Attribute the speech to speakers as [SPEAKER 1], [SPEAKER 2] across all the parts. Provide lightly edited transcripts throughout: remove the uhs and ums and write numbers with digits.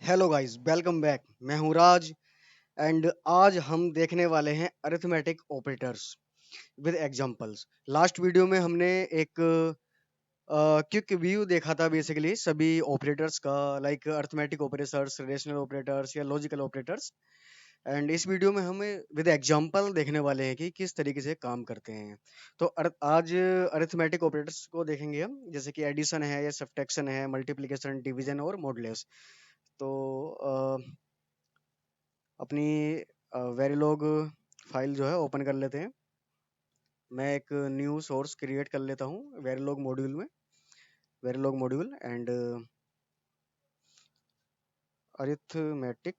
[SPEAKER 1] Hello guys, welcome back. मैं हूं राज and आज हम देखने वाले हैं arithmetic operators with examples. Last video में हमने एक क्विक व्यू देखा था बेसिकली सभी ऑपरेटर्स का, like arithmetic operators, relational operators या लॉजिकल ऑपरेटर्स। एंड इस वीडियो में हम विद एग्जांपल देखने वाले हैं कि किस तरीके से काम करते हैं। तो आज अरिथमेटिक ऑपरेटर्स को देखेंगे हम, जैसे कि एडिशन है या सब्ट्रैक्शन है, मल्टीप्लिकेशन, डिवीजन और मॉडुलस। तो अपनी वेरिलॉग फाइल जो है ओपन कर लेते हैं। मैं एक न्यू सोर्स क्रिएट कर लेता हूँ वेरिलॉग मॉड्यूल में, वेरिलॉग मॉड्यूल एंड अरिथमेटिक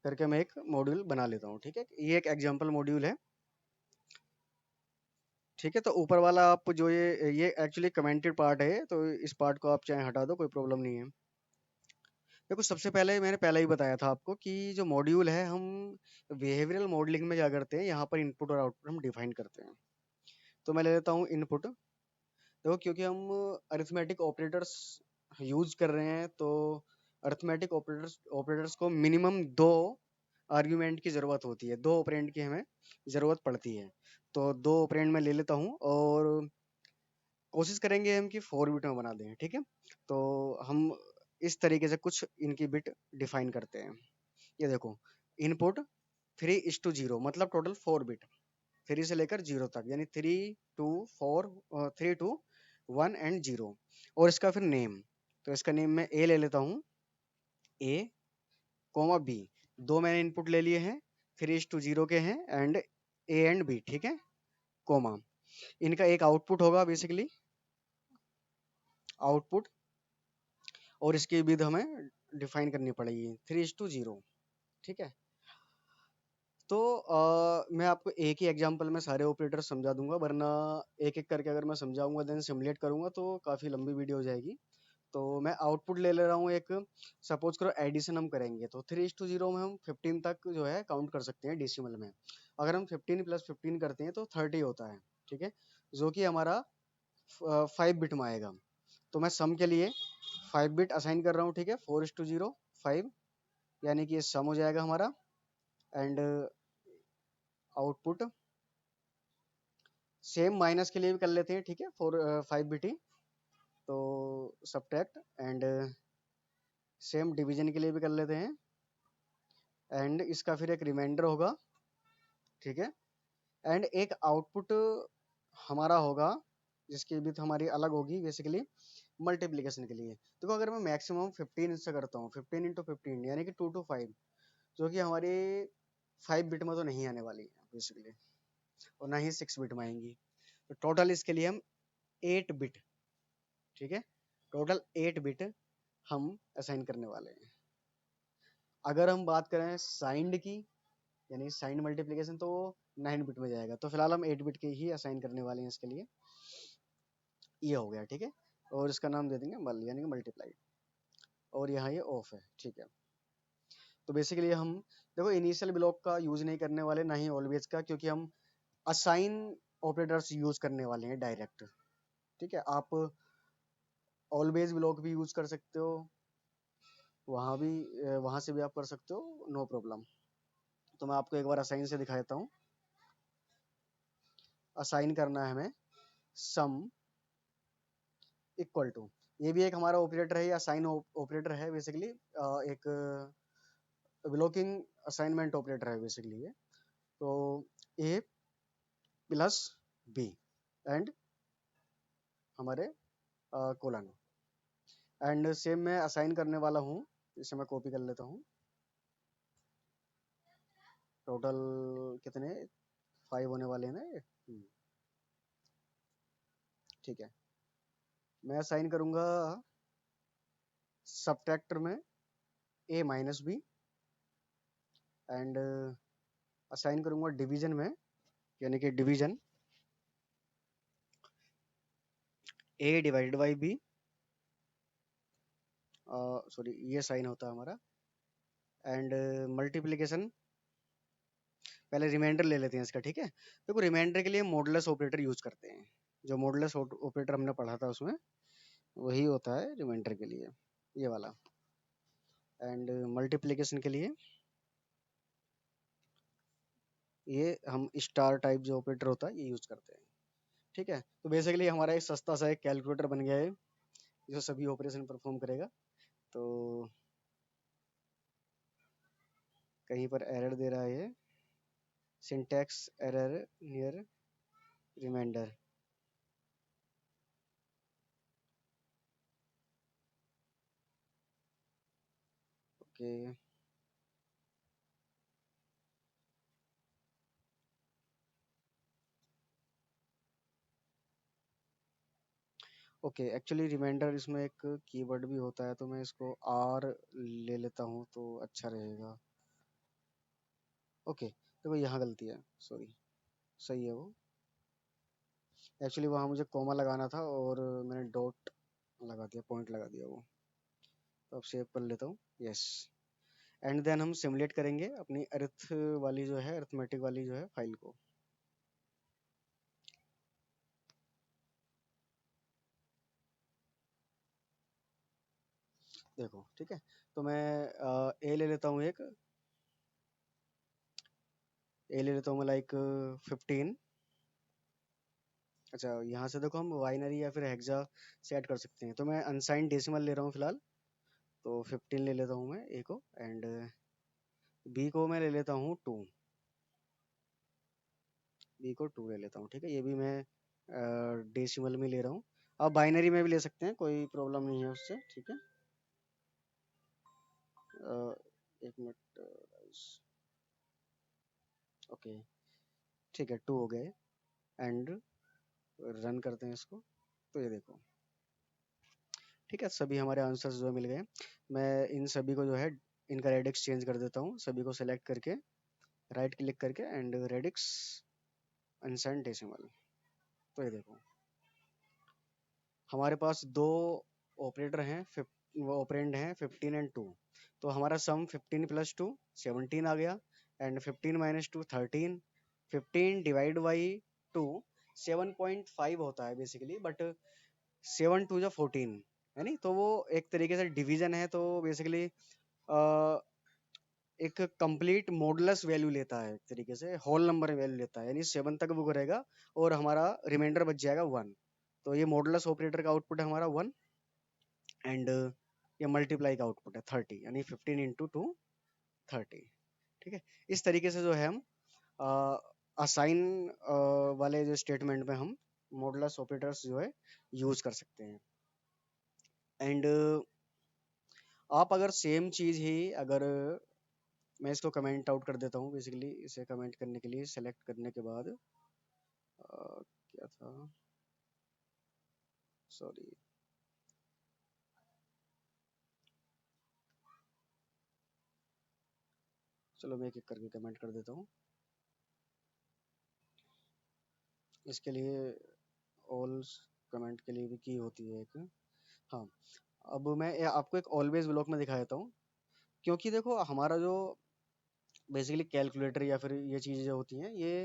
[SPEAKER 1] करके मैं एक मॉड्यूल बना लेता हूँ। ठीक है, ये एक एग्जांपल मॉड्यूल है। ठीक है, तो ऊपर वाला आप जो ये एक्चुअली कमेंटेड पार्ट है, तो इस पार्ट को आप चाहे हटा दो, कोई प्रॉब्लम नहीं है। देखो, सबसे पहले मैंने पहले ही बताया था आपको कि जो मॉड्यूल है, हम बिहेवियरल मॉडलिंग में क्या करते हैं, यहाँ पर इनपुट और आउटपुट हम डिफाइन करते हैं। तो मैं ले लेता हूँ इनपुट। देखो, क्योंकि हम अरिथमेटिक ऑपरेटर्स यूज कर रहे हैं, तो अरिथमेटिक ऑपरेटर्स ऑपरेटर्स को मिनिमम दो आर्ग्यूमेंट की जरूरत होती है, दो ऑपरेंड की हमें जरूरत पड़ती है। तो दो ऑपरेंड मैं ले लेता हूँ और कोशिश करेंगे हम कि 4 बिट में बना दें। ठीक है, तो हम इस तरीके से कुछ इनकी बिट डिफाइन करते हैं। ये देखो, इनपुट 3:0, मतलब टोटल 4 बिट, 3 से लेकर 0 तक, यानी 3 2 4 3 2 1 एंड 0। और इसका फिर नेम, तो इसका नेम मैं ए ले लेता हूँ, ए कोमा बी। दो मैंने इनपुट ले लिए हैं, 3:0 के हैं एंड ए एंड बी। ठीक है, कोमा। इनका एक आउटपुट होगा बेसिकली, आउटपुट, और इसकी विद हमें डिफाइन करनी पड़ेगी 3:0। ठीक है, तो मैं आपको एक ही एग्जांपल में सारे ऑपरेटर समझा दूंगा, वरना एक एक करके अगर मैं समझाऊंगा देन सिमुलेट करूंगा तो काफ़ी लंबी वीडियो हो जाएगी। तो मैं आउटपुट ले ले रहा हूँ एक। सपोज करो एडिशन हम करेंगे, तो 3:0 में हम 15 तक जो है काउंट कर सकते हैं डेसिमल में। अगर हम 15 + 15 करते हैं तो 30 होता है। ठीक है, जो कि हमारा 5 बिट में आएगा। तो मैं सम के लिए 5 बिट असाइन कर रहा हूँ। ठीक है, 4:0 5, यानी कि ये सम हो जाएगा हमारा। एंड आउटपुट सेम माइनस के लिए भी कर लेते हैं। ठीक है, 5 बिट ही, तो सब्ट्रैक्ट एंड सेम डिवीजन के लिए भी कर लेते हैं। एंड इसका फिर एक रिमाइंडर होगा। ठीक है, एंड एक आउटपुट हमारा होगा जिसकी भी हमारी अलग होगी बेसिकली मल्टीप्लिकेशन के लिए। देखो, अगर मैं मैक्सिमम 15 से करता हूँ, 15 × 15 यानी कि 2 to 5, जो कि हमारी 5 बिट में तो नहीं आने वाली है बेसिकली, और ना ही 6 बिट में आएंगी। तो टोटल इसके लिए हम 8 बिट, ठीक है, टोटल 8 बिट हम असाइन करने वाले हैं। अगर हम बात करें साइंड की, यानी साइंड मल्टीप्लिकेशन, तो 9 बिट में जाएगा। तो फिलहाल हम 8 बिट के ही असाइन करने वाले हैं इसके लिए। ये हो गया। ठीक है, और इसका नाम दे देंगे मल, यानी कि मल्टीप्लाई, और यहाँ ये ऑफ है। ठीक है, तो बेसिकली हम देखो इनिशियल ब्लॉक का यूज नहीं करने वाले, ना ही ऑलवेज का, क्योंकि हम असाइन ऑपरेटर्स यूज करने वाले हैं डायरेक्ट। ठीक है, आप ऑलवेज ब्लॉक भी यूज कर सकते हो, वहाँ भी वहाँ से भी आप कर सकते हो, नो प्रॉब्लम। तो मैं आपको एक बार असाइन से दिखा देता हूँ। असाइन करना है हमें सम इक्वल टू, ये भी एक हमारा ऑपरेटर है, या असाइन ऑपरेटर है बेसिकली, एक ब्लॉकिंग असाइनमेंट ऑपरेटर है बेसिकली ये। तो ए प्लस बी एंड हमारे कोलन, एंड सेम मैं असाइन करने वाला हूँ, इसे मैं कॉपी कर लेता हूँ। टोटल कितने 5 होने वाले हैं ना ये। ठीक है, मैं असाइन करूँगा सब्ट्रैक्टर में A minus B, and assign करूँगा डिवीजन में, यानी कि division A divided by B, sorry ये साइन होता है हमारा। एंड मल्टीप्लिकेशन, पहले रिमाइंडर ले लेते हैं इसका। ठीक है, देखो रिमाइंडर के लिए मॉडुलस ऑपरेटर यूज करते हैं, जो मॉडुलस ऑपरेटर हमने पढ़ा था उसमें वही होता है रिमाइंडर के लिए। ये वाला। एंड मल्टीप्लिकेशन के लिए ये हम स्टार टाइप जो ऑपरेटर होता है ये यूज करते हैं। ठीक है, तो बेसिकली हमारा एक सस्ता सा एक कैलकुलेटर बन गया है जो सभी ऑपरेशन परफॉर्म करेगा। तो कहीं पर एरर दे रहा है, syntax error near remainder. Okay okay, actually remainder इसमें एक कीवर्ड भी होता है, तो मैं इसको आर ले लेता हूँ तो अच्छा रहेगा। ओके, देखो यहाँ गलती है, सॉरी, सही है वो। एक्चुअली वहाँ मुझे कॉमा लगाना था और मैंने डॉट लगा दिया, पॉइंट लगा दिया वो। तो अब सेव कर लेता हूँ, यस। एंड देन हम सिमुलेट करेंगे अपनी अर्थ वाली जो है, अर्थमेटिक वाली जो है फाइल को। देखो ठीक है, तो मैं ए ले लेता हूँ, एक ए ले लेता हूँ मैं, लाइक 15। अच्छा, यहाँ से देखो हम बाइनरी या फिर हेक्सा सेट कर सकते हैं, तो मैं अनसाइंड डेसिमल ले रहा हूँ फिलहाल। तो 15 ले लेता हूँ मैं ए को, एंड बी को मैं ले लेता हूँ 2। बी को 2 ले लेता हूँ, ठीक है। ये भी मैं डेसिमल में ले रहा हूँ। आप बाइनरी में भी ले सकते हैं, कोई प्रॉब्लम नहीं है उससे, ठीक है। एक मिनट, ओके, ठीक है, 2 हो गए। एंड रन करते हैं इसको, तो ये देखो, ठीक है, सभी हमारे आंसर्स जो है मिल गए। मैं इन सभी को जो है इनका रेडिक्स चेंज कर देता हूँ, सभी को सेलेक्ट करके राइट क्लिक करके एंड रेडिक्स अनसाइंड डेसिमल। तो ये देखो, हमारे पास दो ऑपरेटर हैं, वो ऑपरेंड हैं 15 एंड 2। तो हमारा सम 15 प्लस 2 17 आ गया, एंड 15 माइनस 2 13। 15 डिवाइड बाई 2 7.5 होता है बेसिकली, बट 7 टू जो 14 है नहीं, तो वो एक तरीके से डिवीजन है, तो बेसिकली एक कंप्लीट मॉडुलस वैल्यू लेता है, एक तरीके से होल नंबर वैल्यू लेता है, यानी 7 तक वो करेगा और हमारा रिमाइंडर बच जाएगा 1। तो ये मॉडुलस ऑपरेटर का आउटपुट है हमारा 1। एंड ये मल्टीप्लाई का आउटपुट है 30, यानी 15 इंटू 2 30। ठीक है, इस तरीके से जो है हम असाइन वाले जो स्टेटमेंट में हम मॉडुलस ऑपरेटर्स जो है यूज कर सकते हैं। एंड आप अगर सेम चीज ही अगर, मैं इसको कमेंट आउट कर देता हूँ, बेसिकली इसे कमेंट करने के लिए सेलेक्ट करने के बाद क्या था, सॉरी, चलो मैं एक एक करके कमेंट कर देता हूँ इसके लिए। ऑल कमेंट के लिए भी की होती है एक, हाँ। अब मैं आपको एक ऑलवेज ब्लॉक में दिखा देता हूँ, क्योंकि देखो हमारा जो बेसिकली कैलकुलेटर या फिर ये चीज़ें जो होती हैं ये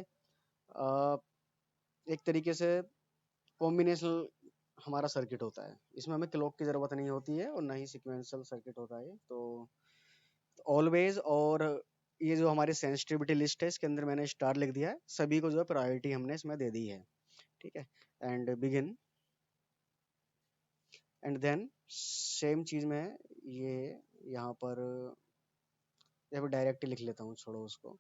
[SPEAKER 1] अ, एक तरीके से कॉम्बिनेशनल हमारा सर्किट होता है, इसमें हमें क्लॉक की ज़रूरत नहीं होती है और ना ही सिक्वेंशियल सर्किट होता है। तो ऑलवेज और ये जो हमारी सेंसिटिविटी लिस्ट है, इसके अंदर मैंने स्टार लिख दिया है, सभी को जो है प्रायोरिटी हमने इसमें दे दी है, ठीक है। And begin, and then same चीज़ में ये यहाँ पर, या फिर डायरेक्ट लिख लेता हूँ, छोड़ो उसको।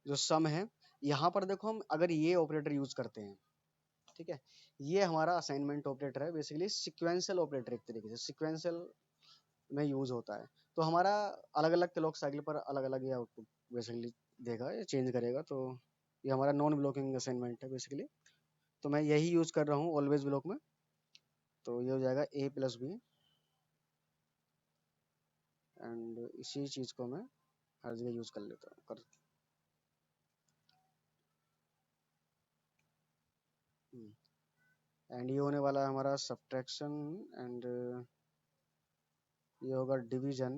[SPEAKER 1] जो सम है, यहाँ पर देखो हम अगर ये ऑपरेटर यूज करते हैं, ठीक है, ये हमारा असाइनमेंट ऑपरेटर है, बेसिकली सिक्वेंशियल ऑपरेटर, एक तरीके से सिक्वेंशियल में यूज होता है। तो हमारा अलग अलग क्लॉक साइकिल पर अलग अलग ये आउटपुट बेसिकली देगा, ये चेंज करेगा। तो ये हमारा नॉन ब्लॉकिंग असाइनमेंट है बेसिकली, तो मैं यही यूज कर रहा हूँ ऑलवेज ब्लॉक में। तो ये हो जाएगा ए प्लस बी, एंड इसी चीज को मैं हर जगह यूज कर लेता हूँ कर। एंड ये होने वाला है हमारा सब्ट्रैक्शन, एंड ये होगा division,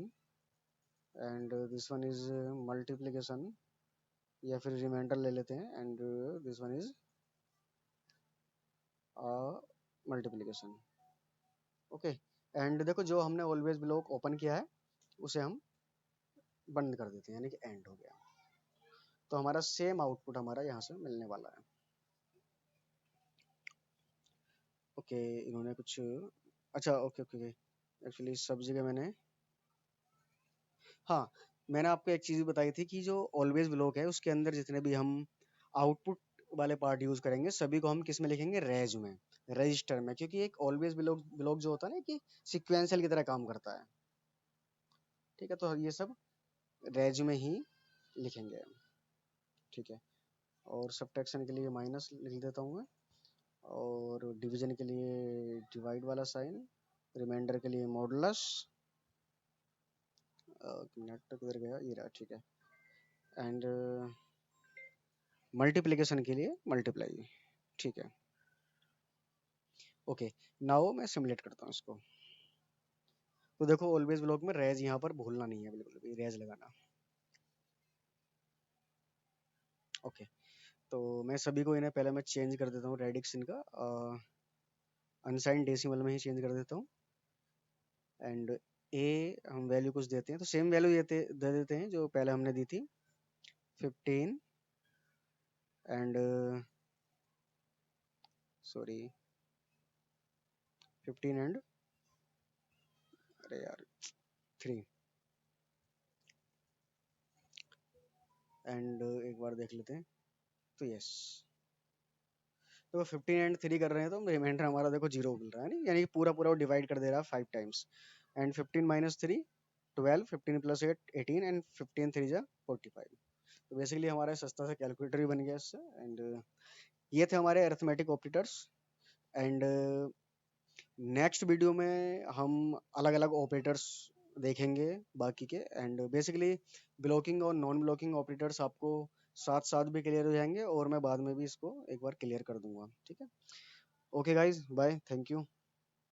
[SPEAKER 1] and this one is multiplication, या फिर रिमाइंडर ले लेते हैं, and this one is multiplication. Okay, and देखो जो हमने ऑलवेज ब्लॉक ओपन किया है उसे हम बंद कर देते हैं, यानी कि एंड हो गया। तो हमारा सेम आउटपुट हमारा यहाँ से मिलने वाला है। ओके, इन्होंने कुछ, अच्छा ओके ओके, एक्चुअली सब जगह मैंने, हाँ, मैंने आपको एक चीज़ बताई थी कि जो ऑलवेज ब्लॉक है उसके अंदर जितने भी हम आउटपुट वाले पार्ट यूज करेंगे सभी को हम किस में लिखेंगे, रेज में, रजिस्टर में, क्योंकि एक ऑलवेज ब्लॉक ब्लॉक जो होता है ना कि सिक्वेंशियल की तरह काम करता है। ठीक है, तो ये सब रेज में ही लिखेंगे। ठीक है, और सब्ट्रैक्शन के लिए माइनस लिख देता हूँ मैं, और डिवीजन के लिए डिवाइड वाला साइन, रिमाइंडर के लिए मॉडुलस, मिनट तक किधर गया, ये रहा, ठीक है, एंड मल्टीप्लिकेशन के लिए मल्टीप्लाई। ठीक है, ओके, नाउ मैं सिमुलेट करता हूँ इसको। तो देखो ऑलवेज ब्लॉक में रेज यहाँ पर भूलना नहीं है, बिल्कुल भी रेज लगाना। ओके, तो मैं सभी को इन्हें पहले मैं चेंज कर देता हूँ, रेडिक्स इनका अनसाइन डेसिमल में ही चेंज कर देता हूँ, एंड ए हम वैल्यू कुछ देते हैं, तो सेम वैल्यू दे देते हैं जो पहले हमने दी थी, 15 एंड सॉरी 15 एंड, अरे यार 3, एंड एक बार देख लेते हैं, तो यस, तो 15 एंड 3 कर रहे हैं तो रिमाइंडर हमारा देखो 0 मिल रहा है, नहीं, यानी कि पूरा पूरा वो डिवाइड कर दे रहा है 5 times, and 15 minus 3 12, 15 plus 8 18, and 15 3 जा 45। तो बेसिकली हमारा सस्ता सा कैलकुलेटर ही बन गया इससे। एंड ये थे हमारे arithmetic operators. And next video में हम अलग अलग ऑपरेटर्स देखेंगे बाकी के, एंड बेसिकली ब्लॉकिंग और नॉन ब्लॉकिंग ऑपरेटर्स आपको साथ साथ भी क्लियर हो जाएंगे, और मैं बाद में भी इसको एक बार क्लियर कर दूंगा। ठीक है, okay guys, bye, thank you.